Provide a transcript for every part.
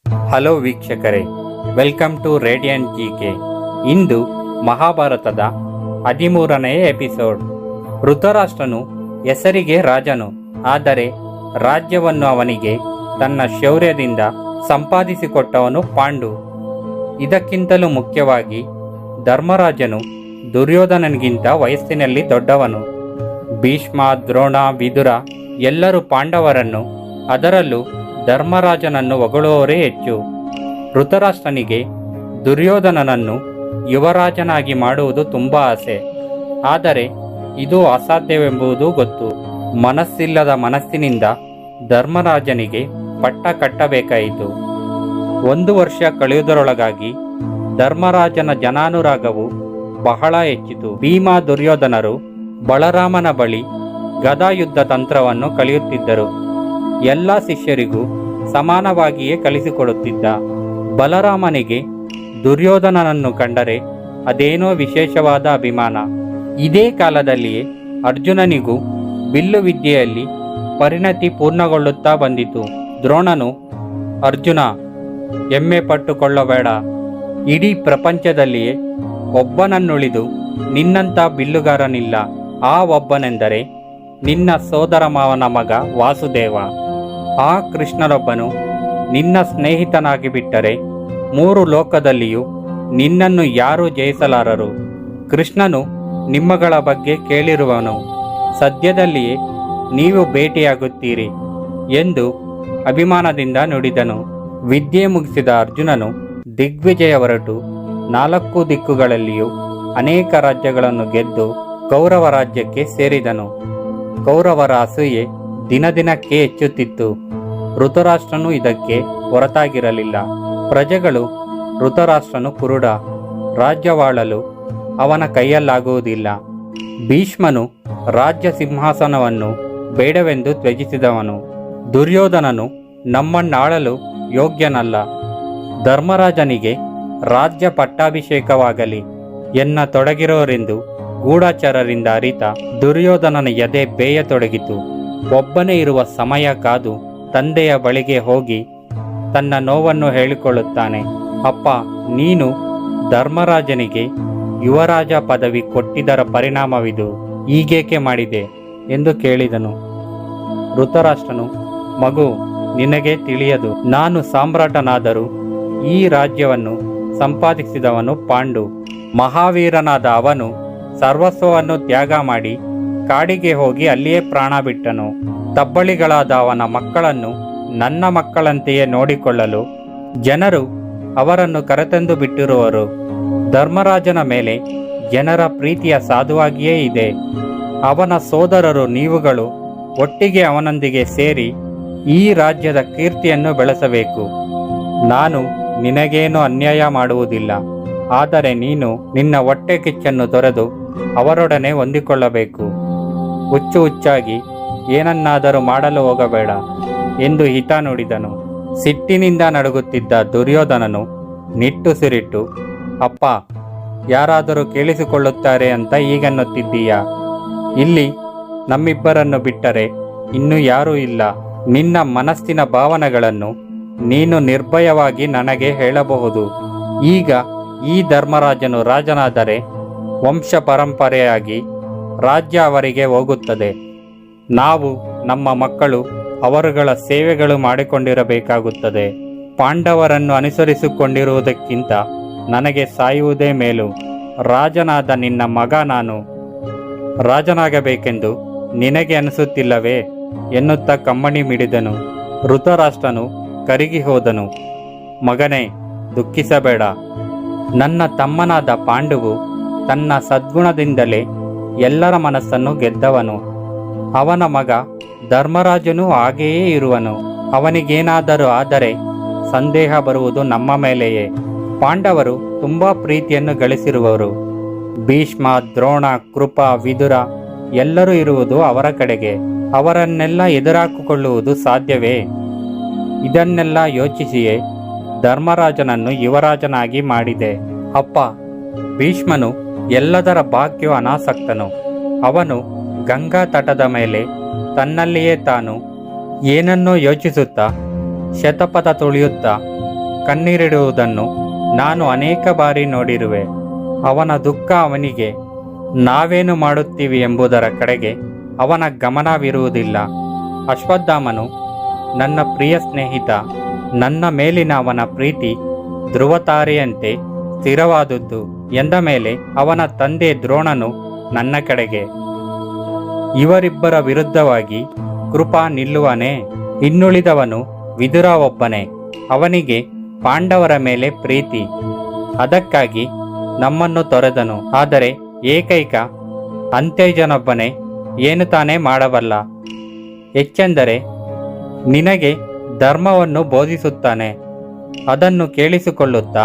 Hello ವೀಕ್ಷಕರೇ, welcome to radiant GK. ಇಂದು ಮಹಾಭಾರತದ 13ನೇ episode. ಧೃತರಾಷ್ಟ್ರನು ಹೆಸರಿಗೆ ರಾಜನು, ಆದರೆ ರಾಜ್ಯವನ್ನು ಅವನಿಗೆ ತನ್ನ ಶೌರ್ಯದಿಂದ ಸಂಪಾದಿಸಿಕೊಟ್ಟವನು ಪಾಂಡು. ಇದಕ್ಕಿಂತಲೂ ಮುಖ್ಯವಾಗಿ ಧರ್ಮರಾಜನು ದುರ್ಯೋಧನನಿಗಿಂತ ವಯಸ್ಸಿನಲ್ಲಿ ದೊಡ್ಡವನು. ಭೀಷ್ಮ, ದ್ರೋಣ, ವಿದುರ ಎಲ್ಲರೂ ಪಾಂಡವರನ್ನು, ಅದರಲ್ಲೂ ಧರ್ಮರಾಜನನ್ನು ಹೊಗಳುವವರೇ ಹೆಚ್ಚು. ಧೃತರಾಷ್ಟ್ರನಿಗೆ ದುರ್ಯೋಧನನನ್ನು ಯುವರಾಜನಾಗಿ ಮಾಡುವುದು ತುಂಬ ಆಸೆ, ಆದರೆ ಇದು ಅಸಾಧ್ಯವೆಂಬುದು ಗೊತ್ತು. ಮನಸ್ಸಿಲ್ಲದ ಮನಸ್ಸಿನಿಂದ ಧರ್ಮರಾಜನಿಗೆ ಪಟ್ಟ ಕಟ್ಟಬೇಕಾಯಿತು. 1 ವರ್ಷ ಕಳೆಯುವುದರೊಳಗಾಗಿ ಧರ್ಮರಾಜನ ಜನಾನುರಾಗವು ಬಹಳ ಹೆಚ್ಚಿತು. ಭೀಮ, ದುರ್ಯೋಧನರು ಬಲರಾಮನ ಬಳಿ ಗದಾಯುದ್ಧ ತಂತ್ರವನ್ನು ಕಲಿಯುತ್ತಿದ್ದರು. ಎಲ್ಲ ಶಿಷ್ಯರಿಗೂ ಸಮಾನವಾಗಿಯೇ ಕಲಿಸಿಕೊಡುತ್ತಿದ್ದ. ಬಲರಾಮನಿಗೆ ದುರ್ಯೋಧನನನ್ನು ಕಂಡರೆ ಅದೇನೋ ವಿಶೇಷವಾದ ಅಭಿಮಾನ. ಇದೇ ಕಾಲದಲ್ಲಿಯೇ ಅರ್ಜುನನಿಗೂ ಬಿಲ್ಲು ವಿದ್ಯೆಯಲ್ಲಿ ಪರಿಣತಿ ಪೂರ್ಣಗೊಳ್ಳುತ್ತಾ ಬಂದಿತು. ದ್ರೋಣನು, ಅರ್ಜುನ, ಹೆಮ್ಮೆ ಪಟ್ಟುಕೊಳ್ಳಬೇಡ. ಇಡೀ ಪ್ರಪಂಚದಲ್ಲಿಯೇ ಒಬ್ಬನನ್ನುಳಿದು ನಿನ್ನಂಥ ಬಿಲ್ಲುಗಾರನಿಲ್ಲ. ಆ ಒಬ್ಬನೆಂದರೆ ನಿನ್ನ ಸೋದರ ಮಾವನ ಮಗ ವಾಸುದೇವ. ಆ ಕೃಷ್ಣನೊಬ್ಬನು ನಿನ್ನ ಸ್ನೇಹಿತನಾಗಿ ಬಿಟ್ಟರೆ 3 ಲೋಕದಲ್ಲಿಯೂ ನಿನ್ನನ್ನು ಯಾರೂ ಜಯಿಸಲಾರರು. ಕೃಷ್ಣನು ನಿಮ್ಮಗಳ ಬಗ್ಗೆ ಕೇಳಿರುವನು. ಸದ್ಯದಲ್ಲಿಯೇ ನೀವು ಭೇಟಿಯಾಗುತ್ತೀರಿ ಎಂದು ಅಭಿಮಾನದಿಂದ ನುಡಿದನು. ವಿದ್ಯೆ ಮುಗಿಸಿದ ಅರ್ಜುನನು ದಿಗ್ವಿಜಯ ಹೊರಟು 4 ದಿಕ್ಕುಗಳಲ್ಲಿಯೂ ಅನೇಕ ರಾಜ್ಯಗಳನ್ನು ಗೆದ್ದು ಕೌರವ ರಾಜ್ಯಕ್ಕೆ ಸೇರಿದನು. ಕೌರವರ ಅಸೂಯೆ ದಿನದಿನಕ್ಕೆ ಹೆಚ್ಚುತ್ತಿತ್ತು. ಧೃತರಾಷ್ಟ್ರನು ಇದಕ್ಕೆ ಹೊರತಾಗಿರಲಿಲ್ಲ. ಪ್ರಜೆಗಳು ಧೃತರಾಷ್ಟ್ರನು ಕುರುಡ, ರಾಜ್ಯವಾಳಲು ಅವನ ಕೈಯಲ್ಲಾಗುವುದಿಲ್ಲ. ಭೀಷ್ಮನು ರಾಜ್ಯ ಸಿಂಹಾಸನವನ್ನು ಬೇಡವೆಂದು ತ್ಯಜಿಸಿದವನು. ದುರ್ಯೋಧನನು ನಮ್ಮನ್ನಾಳಲು ಯೋಗ್ಯನಲ್ಲ. ಧರ್ಮರಾಜನಿಗೆ ರಾಜ್ಯ ಪಟ್ಟಾಭಿಷೇಕವಾಗಲಿ ಎನ್ನ ತೊಡಗಿರೋರೆಂದು ಗೂಢಚಾರರಿಂದ ಅರಿತ ದುರ್ಯೋಧನನ ಎದೆ ಬೇಯತೊಡಗಿತು. ಒಬ್ಬನೇ ಇರುವ ಸಮಯ ಕಾದು ತಂದೆಯ ಬಳಿಗೆ ಹೋಗಿ ತನ್ನ ನೋವನ್ನು ಹೇಳಿಕೊಳ್ಳುತ್ತಾನೆ. ಅಪ್ಪ, ನೀನು ಧರ್ಮರಾಜನಿಗೆ ಯುವರಾಜ ಪದವಿ ಕೊಟ್ಟಿದ್ದರ ಪರಿಣಾಮವಿದು, ಹೀಗೇಕೆ ಮಾಡಿದೆ ಎಂದು ಕೇಳಿದನು. ಧೃತರಾಷ್ಟ್ರನು, ಮಗು, ನಿನಗೆ ತಿಳಿಯದು. ನಾನು ಸಾಮ್ರಾಟನಾದರೂ ಈ ರಾಜ್ಯವನ್ನು ಸಂಪಾದಿಸಿದವನು ಪಾಂಡು. ಮಹಾವೀರನಾದ ಅವನು ಸರ್ವಸ್ವವನ್ನು ತ್ಯಾಗ ಮಾಡಿ ಕಾಡಿಗೆ ಹೋಗಿ ಅಲ್ಲಿಯೇ ಪ್ರಾಣ ಬಿಟ್ಟನು. ತಬ್ಬಳಿಗಳಾದ ಅವನ ಮಕ್ಕಳನ್ನು ನನ್ನ ಮಕ್ಕಳಂತೆಯೇ ನೋಡಿಕೊಳ್ಳಲು ಜನರು ಅವರನ್ನು ಕರೆತಂದು ಬಿಟ್ಟಿರುವರು. ಧರ್ಮರಾಜನ ಮೇಲೆ ಜನರ ಪ್ರೀತಿಯ ಸಾಧುವಾಗಿಯೇ ಇದೆ. ಅವನ ಸೋದರರು ನೀವುಗಳು ಒಟ್ಟಿಗೆ ಅವನೊಂದಿಗೆ ಸೇರಿ ಈ ರಾಜ್ಯದ ಕೀರ್ತಿಯನ್ನು ಬೆಳೆಸಬೇಕು. ನಾನು ನಿನಗೇನು ಅನ್ಯಾಯ ಮಾಡುವುದಿಲ್ಲ, ಆದರೆ ನೀನು ನಿನ್ನ ಹೊಟ್ಟೆ ಕಿಚ್ಚನ್ನು ತೊರೆದು ಅವರೊಡನೆ ಹೊಂದಿಕೊಳ್ಳಬೇಕು. ಹುಚ್ಚಾಗಿ ಏನನ್ನಾದರೂ ಮಾಡಲು ಹೋಗಬೇಡ ಎಂದು ಹಿತ ನುಡಿದನು. ಸಿಟ್ಟಿನಿಂದ ನಡುಗುತ್ತಿದ್ದ ದುರ್ಯೋಧನನು ನಿಟ್ಟುಸಿರಿಟ್ಟು, ಅಪ್ಪ, ಯಾರಾದರೂ ಕೇಳಿಸಿಕೊಳ್ಳುತ್ತಾರೆ ಅಂತ ಈಗನ್ನುತ್ತಿದ್ದೀಯಾ? ಇಲ್ಲಿ ನಮ್ಮಿಬ್ಬರನ್ನು ಬಿಟ್ಟರೆ ಇನ್ನೂ ಯಾರೂ ಇಲ್ಲ. ನಿನ್ನ ಮನಸ್ಸಿನ ಭಾವನೆಗಳನ್ನು ನೀನು ನಿರ್ಭಯವಾಗಿ ನನಗೆ ಹೇಳಬಹುದು. ಈಗ ಈ ಧರ್ಮರಾಜನು ರಾಜನಾದರೆ ವಂಶ ಪರಂಪರೆಯಾಗಿ ರಾಜ್ಯ ಅವರಿಗೆ ಹೋಗುತ್ತದೆ. ನಾವು ನಮ್ಮ ಮಕ್ಕಳು ಅವರುಗಳ ಸೇವೆಗಳು ಮಾಡಿಕೊಂಡಿರಬೇಕಾಗುತ್ತದೆ. ಪಾಂಡವರನ್ನು ಅನುಸರಿಸಿಕೊಂಡಿರುವುದಕ್ಕಿಂತ ನನಗೆ ಸಾಯುವುದೇ ಮೇಲು. ರಾಜನಾದ ನಿನ್ನ ಮಗ ನಾನು ರಾಜನಾಗಬೇಕೆಂದು ನಿನಗೆ ಅನಿಸುತ್ತಿಲ್ಲವೇ ಎನ್ನುತ್ತಾ ಕಮ್ಮಣಿ ಮಿಡಿದನು. ಧೃತರಾಷ್ಟ್ರನು ಕರಗಿ ಹೋದನು. ಮಗನೇ, ದುಃಖಿಸಬೇಡ. ನನ್ನ ತಮ್ಮನಾದ ಪಾಂಡುವು ತನ್ನ ಸದ್ಗುಣದಿಂದಲೇ ಎಲ್ಲರ ಮನಸ್ಸನ್ನು ಗೆದ್ದವನು. ಅವನ ಮಗ ಧರ್ಮರಾಜನು ಹಾಗೆಯೇ ಇರುವನು. ಅವನಿಗೇನಾದರೂ ಆದರೆ ಸಂದೇಹ ಬರುವುದು ನಮ್ಮ ಮೇಲೆಯೇ. ಪಾಂಡವರು ತುಂಬಾ ಪ್ರೀತಿಯನ್ನು ಗಳಿಸಿರುವವರು. ಭೀಷ್ಮ, ದ್ರೋಣ, ಕೃಪ, ವಿದುರ ಎಲ್ಲರೂ ಇರುವುದು ಅವರ ಕಡೆಗೆ. ಅವರನ್ನೆಲ್ಲ ಎದುರಾಕಿಕೊಳ್ಳುವುದು ಸಾಧ್ಯವೇ? ಇದನ್ನೆಲ್ಲ ಯೋಚಿಸಿಯೇ ಧರ್ಮರಾಜನನ್ನು ಯುವರಾಜನಾಗಿ ಮಾಡಿದೆ. ಅಪ್ಪ, ಭೀಷ್ಮನು ಎಲ್ಲದರ ಭಾಗ್ಯ ಅನಾಸಕ್ತನು. ಅವನು ಗಂಗಾ ತಟದ ಮೇಲೆ ತನ್ನಲ್ಲಿಯೇ ತಾನು ಏನನ್ನೋ ಯೋಚಿಸುತ್ತಾ ಶತಪಥ ತುಳಿಯುತ್ತಾ ಕಣ್ಣೀರಿಡುವುದನ್ನು ನಾನು ಅನೇಕ ಬಾರಿ ನೋಡಿರುವೆ. ಅವನ ದುಃಖ ಅವನಿಗೆ ನಾವೇನು ಮಾಡುತ್ತೀವಿ ಎಂಬುದರ ಕಡೆಗೆ ಅವನ ಗಮನವಿರುವುದಿಲ್ಲ. ಅಶ್ವತ್ಥಾಮನು ನನ್ನ ಪ್ರಿಯ ಸ್ನೇಹಿತ, ನನ್ನ ಮೇಲಿನ ಅವನ ಪ್ರೀತಿ ಧ್ರುವತಾರೆಯಂತೆ ಸ್ಥಿರವಾದದ್ದು ಎಂದ ಮೇಲೆ ಅವನ ತಂದೆ ದ್ರೋಣನು ನನ್ನ ಕಡೆಗೆ. ಇವರಿಬ್ಬರ ವಿರುದ್ಧವಾಗಿ ಕೃಪಾ ನಿಲ್ಲುವನೇ? ಇನ್ನುಳಿದವನು ವಿದುರ ಒಬ್ಬನೇ. ಅವನಿಗೆ ಪಾಂಡವರ ಮೇಲೆ ಪ್ರೀತಿ, ಅದಕ್ಕಾಗಿ ನಮ್ಮನ್ನು ತೊರೆದನು. ಆದರೆ ಏಕೈಕ ಅಂತೇಜನೊಬ್ಬನೇ ಏನು ತಾನೇ ಮಾಡಬಲ್ಲ. ಹೆಚ್ಚೆಂದರೆ ನಿನಗೆ ಧರ್ಮವನ್ನು ಬೋಧಿಸುತ್ತಾನೆ. ಅದನ್ನು ಕೇಳಿಸಿಕೊಳ್ಳುತ್ತಾ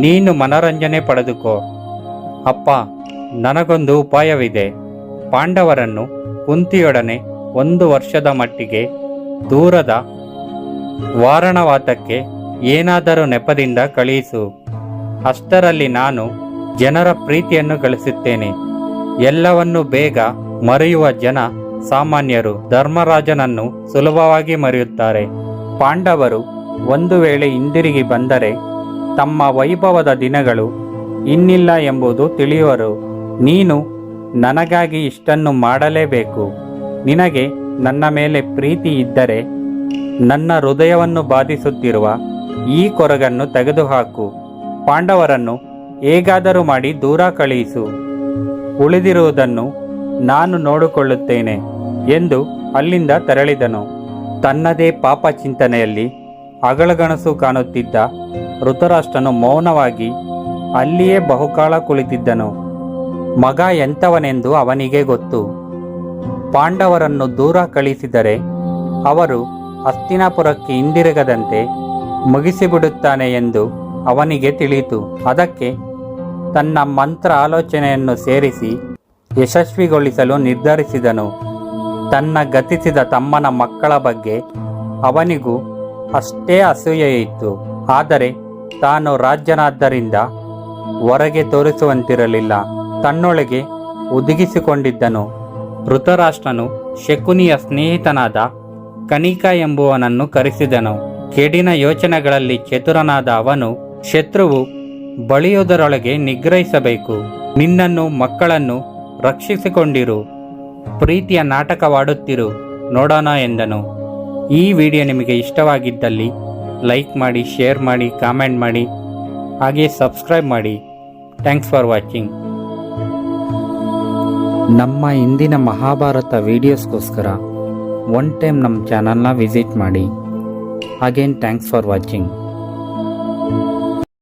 ನೀನು ಮನರಂಜನೆ ಪಡೆದುಕೋ. ಅಪ್ಪ, ನನಗೊಂದು ಉಪಾಯವಿದೆ. ಪಾಂಡವರನ್ನು ಕುಂತಿಯೊಡನೆ 1 ವರ್ಷದ ಮಟ್ಟಿಗೆ ದೂರದ ವಾರಣವಾತಕ್ಕೆ ಏನಾದರೂ ನೆಪದಿಂದ ಕಳುಹಿಸು. ಅಷ್ಟರಲ್ಲಿ ನಾನು ಜನರ ಪ್ರೀತಿಯನ್ನು ಗಳಿಸುತ್ತೇನೆ. ಎಲ್ಲವನ್ನೂ ಬೇಗ ಮರೆಯುವ ಜನ ಸಾಮಾನ್ಯರು ಧರ್ಮರಾಜನನ್ನು ಸುಲಭವಾಗಿ ಮರೆಯುತ್ತಾರೆ. ಪಾಂಡವರು ಒಂದು ವೇಳೆ ಹಿಂದಿರುಗಿ ಬಂದರೆ ತಮ್ಮ ವೈಭವದ ದಿನಗಳು ಇನ್ನಿಲ್ಲ ಎಂಬುದು ತಿಳಿಯುವರು. ನೀನು ನನಗಾಗಿ ಇಷ್ಟನ್ನು ಮಾಡಲೇಬೇಕು. ನಿನಗೆ ನನ್ನ ಮೇಲೆ ಪ್ರೀತಿ ಇದ್ದರೆ ನನ್ನ ಹೃದಯವನ್ನು ಬಾಧಿಸುತ್ತಿರುವ ಈ ಕೊರಗನ್ನು ತೆಗೆದುಹಾಕು. ಪಾಂಡವರನ್ನು ಹೇಗಾದರೂ ಮಾಡಿ ದೂರ ಕಳುಹಿಸು. ಉಳಿದಿರುವುದನ್ನು ನಾನು ನೋಡಿಕೊಳ್ಳುತ್ತೇನೆ ಎಂದು ಅಲ್ಲಿಂದ ತೆರಳಿದನು. ತನ್ನದೇ ಪಾಪ ಚಿಂತನೆಯಲ್ಲಿ ಅಗಳಗಣಸು ಕಾಣುತ್ತಿದ್ದ ಧೃತರಾಷ್ಟ್ರನು ಮೌನವಾಗಿ ಅಲ್ಲಿಯೇ ಬಹುಕಾಲ ಕುಳಿತಿದ್ದನು. ಮಗ ಎಂಥವನೆಂದು ಅವನಿಗೆ ಗೊತ್ತು. ಪಾಂಡವರನ್ನು ದೂರ ಕಳಿಸಿದರೆ ಅವರು ಹಸ್ತಿನಾಪುರಕ್ಕೆ ಹಿಂದಿರುಗದಂತೆ ಮುಗಿಸಿಬಿಡುತ್ತಾನೆ ಎಂದು ಅವನಿಗೆ ತಿಳಿಯಿತು. ಅದಕ್ಕೆ ತನ್ನ ಮಂತ್ರ ಆಲೋಚನೆಯನ್ನು ಸೇರಿಸಿ ಯಶಸ್ವಿಗೊಳಿಸಲು ನಿರ್ಧರಿಸಿದನು. ತನ್ನ ಗತಿಸಿದ ತಮ್ಮನ ಮಕ್ಕಳ ಬಗ್ಗೆ ಅವನಿಗೂ ಅಷ್ಟೇ ಅಸೂಯೆಯಿತ್ತು. ಆದರೆ ತಾನು ರಾಜ್ಯನಾದ್ದರಿಂದ ಹೊರಗೆ ತೋರಿಸುವಂತಿರಲಿಲ್ಲ. ತನ್ನೊಳಗೆ ಹುದುಗಿಸಿಕೊಂಡಿದ್ದನು. ಧೃತರಾಷ್ಟ್ರನು ಶಕುನಿಯ ಸ್ನೇಹಿತನಾದ ಕನಿಕ ಎಂಬುವನನ್ನು ಕರೆಸಿದನು. ಕೆಡಿನ ಯೋಚನೆಗಳಲ್ಲಿ ಚತುರನಾದ ಅವನು, ಶತ್ರುವು ಬಳಿಯುವುದರೊಳಗೆ ನಿಗ್ರಹಿಸಬೇಕು. ನಿನ್ನನ್ನು ಮಕ್ಕಳನ್ನು ರಕ್ಷಿಸಿಕೊಂಡಿರು. ಪ್ರೀತಿಯ ನಾಟಕವಾಡುತ್ತಿರು, ನೋಡೋಣ ಎಂದನು. ಈ ವಿಡಿಯೋ ನಿಮಗೆ ಇಷ್ಟವಾಗಿದ್ದಲ್ಲಿ ಲೈಕ್ ಮಾಡಿ, ಶೇರ್ ಮಾಡಿ, ಕಾಮೆಂಟ್ ಮಾಡಿ, ಹಾಗೆ ಸಬ್ಸ್ಕ್ರೈಬ್ ಮಾಡಿ. Thanks for watching. ನಮ್ಮ ಇಂದಿನ ಮಹಾಭಾರತ ವಿಡಿಯೋಸ್ಗೋಸ್ಕರ ಒನ್ ಟೈಮ್ ನಮ್ಮ ಚಾನಲ್ನ ವಿಸಿಟ್ ಮಾಡಿ. Again thanks for watching.